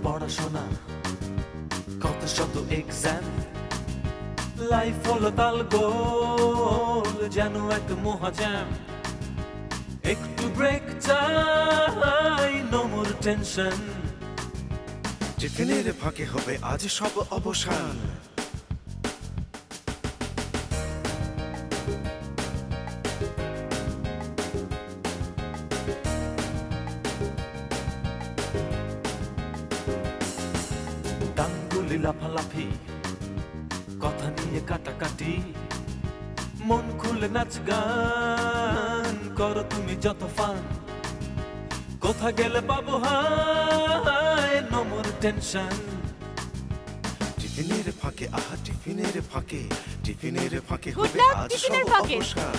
পড়াশোনা, কত শত এক্সাম, লাইফ হলো তাল গোল যেন এক মহাজ্যাম। একটু ব্রেক চাই, নো মোর টেনশন। টিফিনের ফাঁকে হবে আজ সব অবসান। ডাঙ্গুলি লাফালাফি, কথা নিয়ে কাটাকাটি, মন খুলে নাচ গান করো তুমি যত ফান। কোথা গেলে পাবো হায়, নো মোর টেনশন। টিফিনের ফাঁকে আহা টিফিনের ফাঁকে, টিফিনের ফাঁকে Good হবে luck, আজ টিফিনের সব ফাঁকে। অবসান।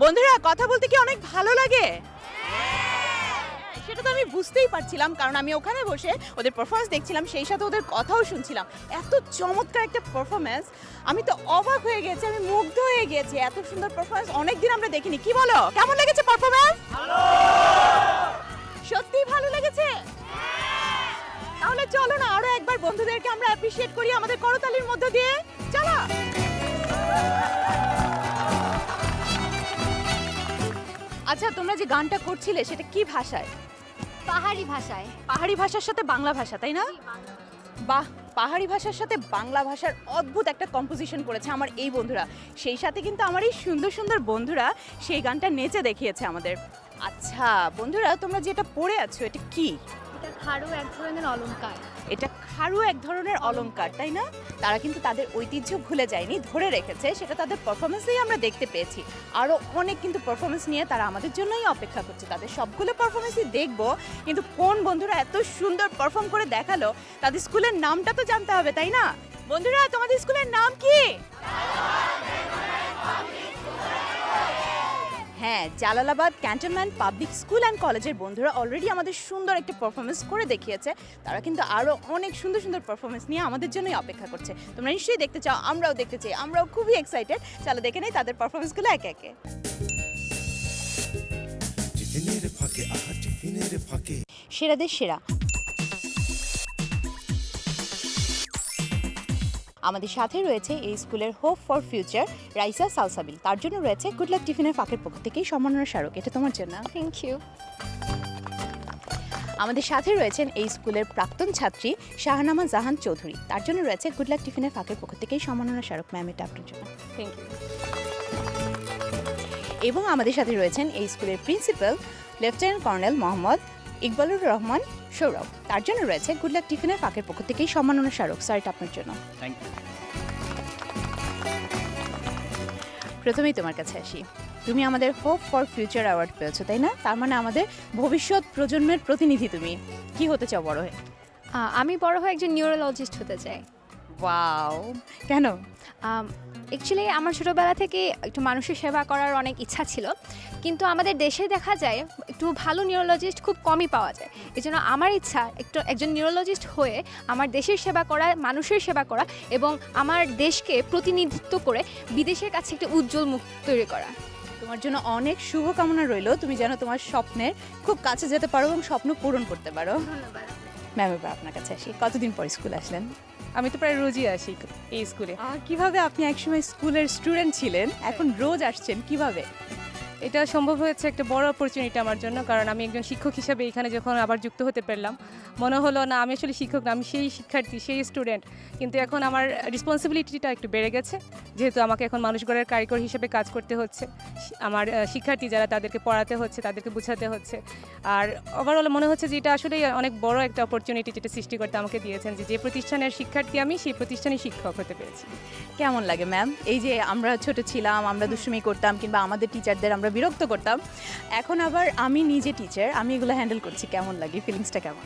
বন্ধুরা, কথা বলতে কি অনেক ভালো লাগে? সেটা তো আমি বুঝতেই পারছিলাম, কারণ আমি ওখানে বসে ওদের পারফরমেন্স দেখছিলাম, সেই সাথে ওদের কথাও শুনছিলাম। এত চমৎকার একটা পারফরমেন্স, আমি তো অবাক হয়ে গেছি, আমি মুগ্ধ হয়ে গেছি। এত সুন্দর পারফরমেন্স অনেকদিন আমরা দেখিনি। কি বলো, কেমন লেগেছে পারফরমেন্স? সত্যি ভালো লেগেছে? তাহলে চলো না আরো একবার বন্ধুদেরকে আমরা অ্যাপ্রিশিয়েট করি আমাদের করতালির মধ্য দিয়ে। চলো। আচ্ছা, তোমরা যে গানটা করছিলে সেটা কি ভাষায়? পাহাড়ি ভাষায়। পাহাড়ি ভাষার সাথে বাংলা ভাষা, তাই না? বাহ, পাহাড়ি ভাষার সাথে বাংলা ভাষার অদ্ভুত একটা কম্পোজিশন করেছে আমার এই বন্ধুরা। সেই সাথে কিন্তু আমার এই সুন্দর সুন্দর বন্ধুরা সেই গানটা নেচে দেখিয়েছে আমাদের। আচ্ছা বন্ধুরা, তোমরা যেটা পড়ে আছো এটা কি? এটা খাড়ু এক ধরনের অলংকার। এটা খাড়ু এক ধরনের অলংকার, তাই না? তারা কিন্তু তাদের ঐতিহ্য ভুলে যায়নি, ধরে রেখেছে। সেটা তাদের পারফরমেন্সেই আমরা দেখতে পেয়েছি। আরও অনেক কিন্তু পারফরমেন্স নিয়ে তারা আমাদের জন্যই অপেক্ষা করছে। তাদের সবগুলো পারফরমেন্সই দেখবো, কিন্তু কোন বন্ধুরা এত সুন্দর পারফর্ম করে দেখালো তাদের স্কুলের নামটা তো জানতে হবে, তাই না? বন্ধুরা, তোমাদের স্কুলের নাম কি? হ্যাঁ, Jalalabad cantonment public school and কলেজের বন্ধুরা অলরেডি আমাদের সুন্দর একটা পারফরমেন্স করে দেখিয়েছে। তারা কিন্তু আরও অনেক সুন্দর সুন্দর পারফরমেন্স নিয়ে আমাদের জন্যই অপেক্ষা করছে। তোমরা নিশ্চয়ই দেখতে চাও, আমরাও দেখতে চাই, আমরাও খুবই এক্সাইটেড। চলো দেখে নেই তাদের পারফরমেন্সগুলো একে একে। টিফিনের ফাঁকে আহা টিফিনের ফাঁকে সেরাদের সেরা আমাদের সাথে রয়েছে এই স্কুলের hope for future Raisa Salsabil. তার জন্য রয়েছে গুড লাক টিফিনের ফাঁকের পক্ষ থেকেই সম্মাননা স্মারক। এটা তোমার জন্য। Thank you. আমাদের সাথে রয়েছেন এই স্কুলের প্রাক্তন ছাত্রী শাহনামা জাহান চৌধুরী। তার জন্য রয়েছে গুড লাক টিফিনের ফাঁকের পক্ষ থেকেই সম্মাননা স্মারক। ম্যাম, এটা আপনার জন্য। Thank you. এবং আমাদের সাথে রয়েছেন এই স্কুলের principal lieutenant colonel Mohammad Iqbalur Rahman Saurav. তার জন্য রয়েছে গুড লাক টিফিনের ফাঁকের পক্ষ থেকেই সম্মাননা স্মারক। স্যার, এটা আপনার জন্য। Thank you. প্রথমেই তোমার কাছে আসি। তুমি আমাদের হোপ ফর ফিউচার অ্যাওয়ার্ড পেয়েছো, তাই না? তার মানে আমাদের ভবিষ্যৎ প্রজন্মের প্রতিনিধি তুমি। কি হতে চাও বড় হয়ে? আমি বড় হয়ে একজন নিউরোলজিস্ট হতে চাই। ওয়াও, কেন? অ্যাকচুয়ালি আমার ছোটোবেলা থেকে একটু মানুষের সেবা করার অনেক ইচ্ছা ছিল, কিন্তু আমাদের দেশে দেখা যায় একটু ভালো নিউরোলজিস্ট খুব কমই পাওয়া যায়। এই জন্য আমার ইচ্ছা একজন নিউরোলজিস্ট হয়ে আমার দেশের সেবা করা, মানুষের সেবা করা এবং আমার দেশকে প্রতিনিধিত্ব করে বিদেশের কাছে একটা উজ্জ্বল মুখ তৈরি করা। তোমার জন্য অনেক শুভকামনা রইল। তুমি যেন তোমার স্বপ্নের খুব কাছে যেতে পারো এবং স্বপ্ন পূরণ করতে পারো। ধন্যবাদ। ম্যাম, এবার আপনার কাছে আসি। কতদিন পর স্কুল আসলেন? আমি তো প্রায় রোজই আসি এই স্কুলে। কিভাবে আপনি একসময় স্কুলের স্টুডেন্ট ছিলেন, এখন রোজ আসছেন, কিভাবে? এটা সম্ভব হয়েছে একটা বড় অপরচুনিটি আমার জন্য, কারণ আমি একজন শিক্ষক হিসাবে এখানে যখন আবার যুক্ত হতে পারলাম, মনে হলো না আমি আসলে শিক্ষক না, আমি সেই শিক্ষার্থী, সেই স্টুডেন্ট। কিন্তু এখন আমার রেসপন্সিবিলিটিটা একটু বেড়ে গেছে, যেহেতু আমাকে এখন মানুষ গড়ার কারিগর হিসেবে কাজ করতে হচ্ছে। আমার শিক্ষার্থী যারা, তাদেরকে পড়াতে হচ্ছে, তাদেরকে বোঝাতে হচ্ছে। আর ওভারঅল মনে হচ্ছে যে এটা আসলে অনেক বড় একটা অপরচুনিটি যেটা সৃষ্টিকর্তা আমাকে দিয়েছেন, যে প্রতিষ্ঠানের শিক্ষার্থী আমি, সেই প্রতিষ্ঠানের শিক্ষক হতে পেরেছি। কেমন লাগে ম্যাম? এই যে আমরা ছোট ছিলাম, আমরা দুষ্টুমি করতাম, কিংবা আমাদের টিচারদের আমরা বিরক্ত করতাম, এখন আবার আমি নিজে টিচার, আমি এগুলো হ্যান্ডেল করছি। কেমন লাগে? ফিলিংসটা কেমন?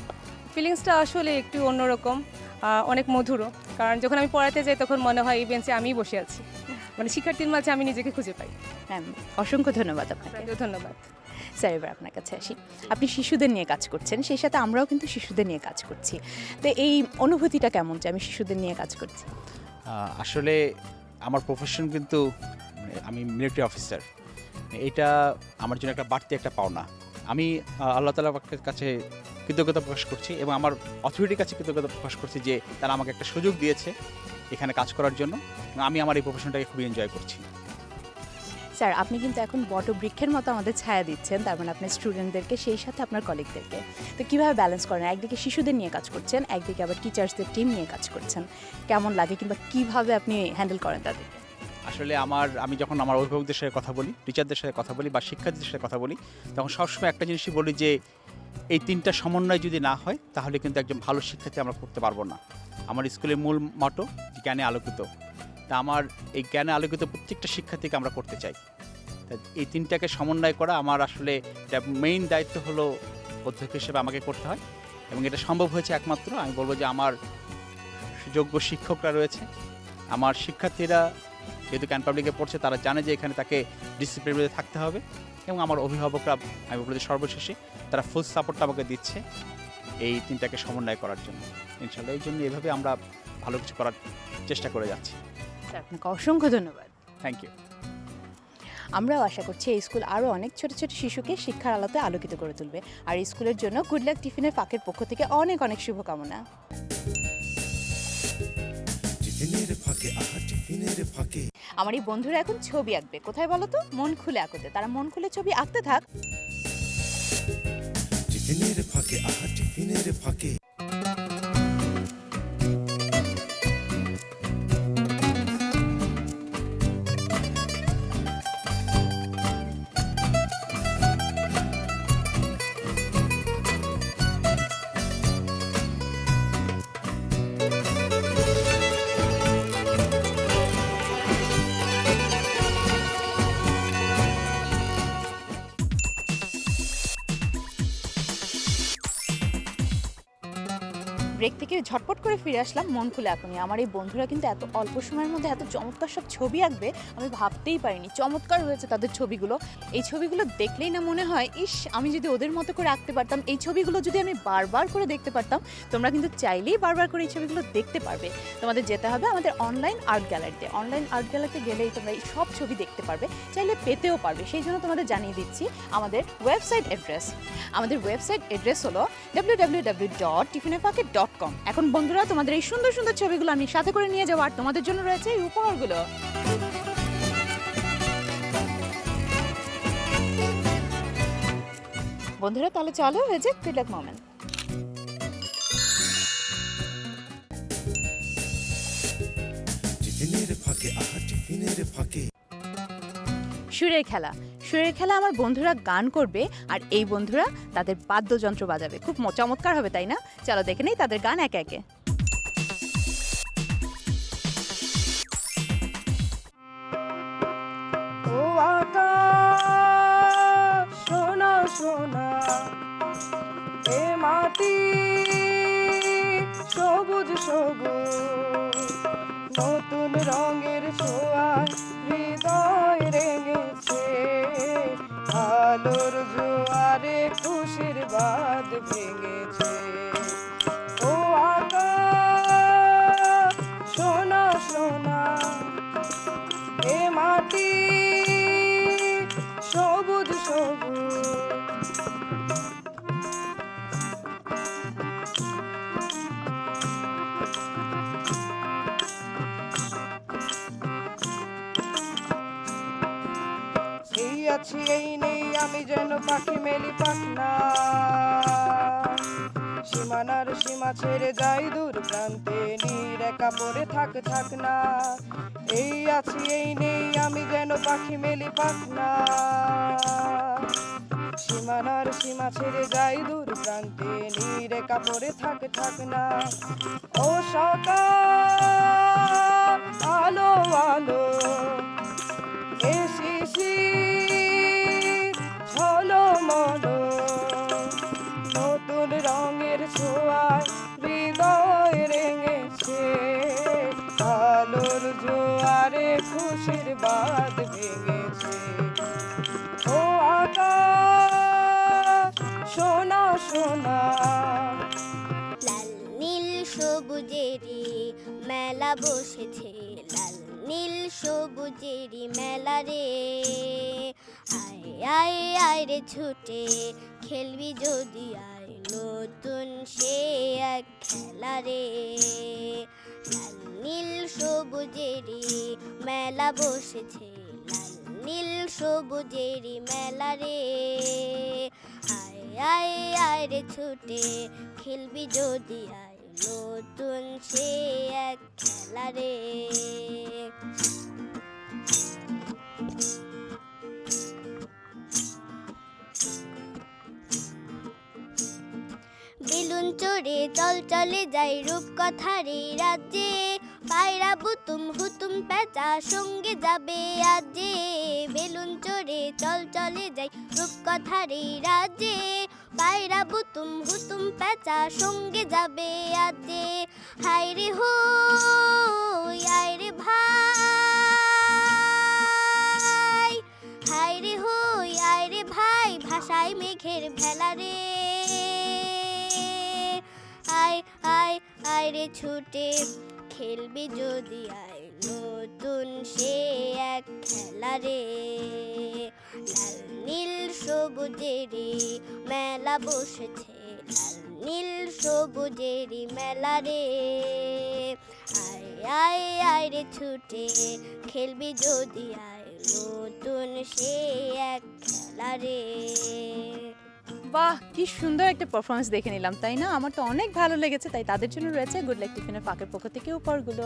ফিলিংসটা আসলে একটু অন্যরকম, অনেক মধুরও। কারণ যখন আমি পড়াতে যাই তখন মনে হয় এই বেঞ্চে আমিই বসে আছি, মানে শিক্ষার্থীর মাঝে আমি নিজেকে খুঁজে পাই। ম্যাম, অসংখ্য ধন্যবাদ আপনাকে। আপনাকেও ধন্যবাদ। স্যার, এবার আপনার কাছে আসি। আপনি শিশুদের নিয়ে কাজ করছেন, সেই সাথে আমরাও কিন্তু শিশুদের নিয়ে কাজ করছি। তো এই অনুভূতিটা কেমন যে আমি শিশুদের নিয়ে কাজ করছি? আসলে আমার প্রফেশন কিন্তু আমি মিলিটারি অফিসার। এটা আমার জন্য একটা বাড়তি একটা পাওনা। আমি আল্লাহ তাআলার কাছে কৃতজ্ঞতা প্রকাশ করছি এবং আমার অথরিটির কাছে কৃতজ্ঞতা প্রকাশ করছি যে তারা আমাকে একটা সুযোগ দিয়েছে এখানে কাজ করার জন্য। আমি আমার এই প্রফেশনটাকে খুবই এনজয় করছি। স্যার, আপনি কিন্তু এখন বটবৃক্ষের মতো আমাদের ছায়া দিচ্ছেন, তার মানে আপনি স্টুডেন্টদেরকে, সেই সাথে আপনার কলিগদেরকে। তো কীভাবে ব্যালেন্স করেন? একদিকে শিশুদের নিয়ে কাজ করছেন, একদিকে আবার টিচার্সদের টিম নিয়ে কাজ করছেন। কেমন লাগে, কিংবা কীভাবে আপনি হ্যান্ডেল করেন তাদেরকে? আসলে আমি যখন আমার অভিভাবকদের সাথে কথা বলি, টিচারদের সাথে কথা বলি বা শিক্ষার্থীদের সাথে কথা বলি, তখন সবসময় একটা জিনিসই বলি যে এই তিনটা সমন্বয় যদি না হয় তাহলে কিন্তু একজন ভালো শিক্ষার্থী আমরা করতে পারবো না। আমার স্কুলের মূল মটো জ্ঞানে আলোকিত। তা আমার এই জ্ঞানে আলোকিত প্রত্যেকটা শিক্ষার্থীকে আমরা করতে চাই। তা এই তিনটাকে সমন্বয় করা আমার আসলে এটা মেইন দায়িত্ব হলো অধ্যক্ষ হিসেবে আমাকে করতে হয়, এবং এটা সম্ভব হয়েছে একমাত্র আমি বলবো যে আমার যোগ্য শিক্ষকরা রয়েছে। আমার শিক্ষার্থীরা যেহেতু ক্যান পাবলিকে পড়ছে, তারা জানে যে এখানে তাকে ডিসিপ্লিনের মধ্যে থাকতে হবে, এবং আমার অভিভাবকরা, আমি বলবো যে সর্বশেষে তারা ফুল সাপোর্টটা আমাকে দিচ্ছে এই তিনটাকে সমন্বয় করার জন্য। ইনশাআল্লাহ এই জন্য এভাবে আমরা ভালো কিছু করার চেষ্টা করে যাচ্ছি। স্যার, আপনাকে অসংখ্য ধন্যবাদ। Thank you. আমরাও আশা করছি এই স্কুল আরও অনেক ছোট ছোট শিশুকে শিক্ষার আলোতে আলোকিত করে তুলবে। আর এই স্কুলের জন্য গুড লাক টিফিনের ফাঁকের পক্ষ থেকে অনেক অনেক শুভকামনা। টিফিনের ফাঁকে আহা টিফিনের ফাঁকে আমার এই বন্ধুরা এখন ছবি আঁকবে। কোথায় বলো তো? মন খুলে আঁকতে। তারা মন খুলে ছবি আঁকতে থাক। টিফিনের ফাঁকে আহা টিফিনের ফাঁকে ব্রেক থেকে ঝটপট করে ফিরে আসলাম মন খুলে এখনই। আমার এই বন্ধুরা কিন্তু এত অল্প সময়ের মধ্যে এত চমৎকার সব ছবি আঁকবে আমি ভাবতেই পারিনি। চমৎকার হয়েছে তাদের ছবিগুলো। এই ছবিগুলো দেখলেই না মনে হয় ইস আমি যদি ওদের মতো করে আঁকতে পারতাম। এই ছবিগুলো যদি আমি বারবার করে দেখতে পারতাম। তোমরা কিন্তু চাইলেই বারবার করে এই ছবিগুলো দেখতে পারবে। তোমাদের যেতে হবে আমাদের অনলাইন আর্ট গ্যালারিতে। অনলাইন আর্ট গ্যালারিতে গেলেই তোমরা এই সব ছবি দেখতে পারবে, চাইলে পেতেও পারবে। সেই জন্য তোমাদের জানিয়ে দিচ্ছি আমাদের ওয়েবসাইট অ্যাড্রেস। আমাদের ওয়েবসাইট অ্যাড্রেস হলো www.tiffinefaake.com। এখন বন্ধুরা তোমাদের এই সুন্দর সুন্দর ছবিগুলো আমি সাথে করে নিয়ে যাবো, আর তোমাদের জন্য রয়েছে এই উপহারগুলো। বন্ধুরা তাহলে চলো হয়ে যাক গুড লাক মোমেন্ট। টিফিনের ফাঁকে আহা টিফিনের ফাঁকে সুরের খেলা। সুরের খেলা আমার বন্ধুরা গান করবে আর এই বন্ধুরা তাদের বাদ্যযন্ত্র বাজাবে। খুব চমৎকার হবে তাই না? চলো দেখে নেই তাদের গান একে একে। ও আকাশ সোনা সোনা, এ মাটি সবুজ সবুজ, নতুন রঙের ছোঁয়ায় হৃদয় রেঙেছে, আলোর জোয়ারে খুশির বাঁধ ভেঙেছে। ও আকাশ সোনা সোনা, এ মাটি সবুজ সবুজ, এই আছি এই নেই আমি যেন পাখি মেলি পাখনা, সীমানার সীমা ছেড়ে যাই দূর প্রান্তে, নীর একা পড়ে থাক না। এই আছি এই নেই আমি যেন পাখি মেলি পাখনা, সীমানার সীমা ছেড়ে যাই দূর প্রান্তে, নীর একা পড়ে থাক না। ও সকাল আলো আলো, এ শিশির ঝলমলো, নতুন রঙের ছোঁয়ায় হৃদয় রেঙেছে, আলোর জোয়ারে খুশির বাঁধ ভেঙেছে। ও আকাশ সোনা সোনা, লাল নীল সবুজেরই মেলা বসেছে, লাল নীল সবুজেরই মেলা রে, আয় আয় আয় রে ছুটে খেলবি যদি আয়, নতুন সে এক খেলা রে, লাল নীল সবুজেরই মেলা বসেছে, লাল নীল সবুজেরই মেলা রে, আয় আয় আয় রে ছুটে খেলবি যদি আয়, নতুন সে এক খেলা রে। বেলুন চড়ে চল চলে যাই রূপকথারে রাজ্যে, পায়রা বুতুম হুতুম পেঁচা সঙ্গে যাবে আজে, বেলুন চড়ে চল চলে যাই রূপকথারে রাজ্যে, পায়রা বুতুম হুতুম পেঁচা সঙ্গে যাবে আজে, হায় রে হো আয় রে ভাই, হায় রে হো আয় রে ভাই, ভাষায় মেঘের ভেলা রে, আয় আয় আয় রে ছুটে খেলবি যদি আয়, নতুন সে এক খেলা রে, লাল নীল সবুজেরই মেলা বসেছে, লাল নীল সবুজেরই মেলা রে, আয় আয় আয় রে ছুটে খেলবি যদি আয়, নতুন সে এক খেলা রে। বাহ কি সুন্দর একটা পারফরমেন্স দেখে নিলাম তাই না? আমার তো অনেক ভালো লেগেছে। তাই তাদের জন্য রয়েছে গুড লাক টিফিনের ফাঁকের পক্ষ থেকে উপহারগুলো।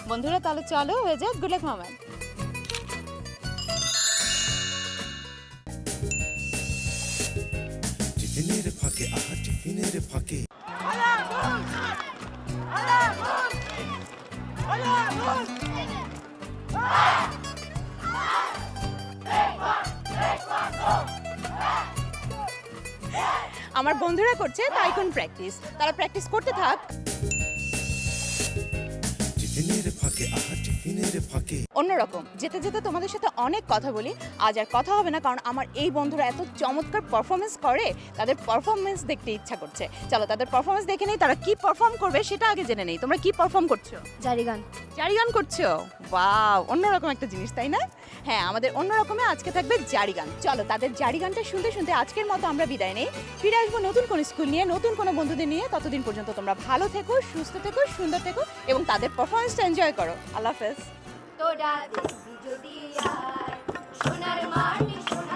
বন্ধুরা তাহলে চলো হয়ে যাক গুড লাক মোমেন্ট। টিফিনের ফাঁকে আহা টিফিনের ফাঁকে আমার বন্ধুরা করছে তাইকুন প্র্যাকটিস, তারা প্র্যাকটিস করতে থাক। টিফিনের ফাঁকে টিফিনের ফাঁকে অন্যরকম যেতে যেতে তোমাদের সাথে অনেক কথা বলি, আজ আর কথা হবে না, কারণ আমার এই বন্ধুরা এত চমৎকার পারফরমেন্স করে, তাদের পারফরমেন্স দেখতে ইচ্ছা করছে। চলো তাদের পারফরমেন্স দেখে নেই, তারা কি পারফর্ম করবে সেটা আগে জেনে নেই। তোমরা কি পারফর্ম করছো? জারি গান। জারি গান করছো? ওয়াও, অন্যরকম একটা জিনিস, তাই না? হ্যাঁ, আমাদের অন্যরকমে আজকে থাকবে জারি গান। চলো তাদের জারি গানটা শুনতে শুনতে আজকের মতো আমরা বিদায় নেই। ফিরে আসবো নতুন কোনো স্কুল নিয়ে, নতুন কোনো বন্ধুদের নিয়ে। ততদিন পর্যন্ত তোমরা ভালো থেকো, সুস্থ থেকো, সুন্দর থেকো এবং তাদের পারফরমেন্সটা এনজয় করো। আল্লাহ হাফেজ। তোরা দেখবি যদি আয় সোনার মাটি সোনার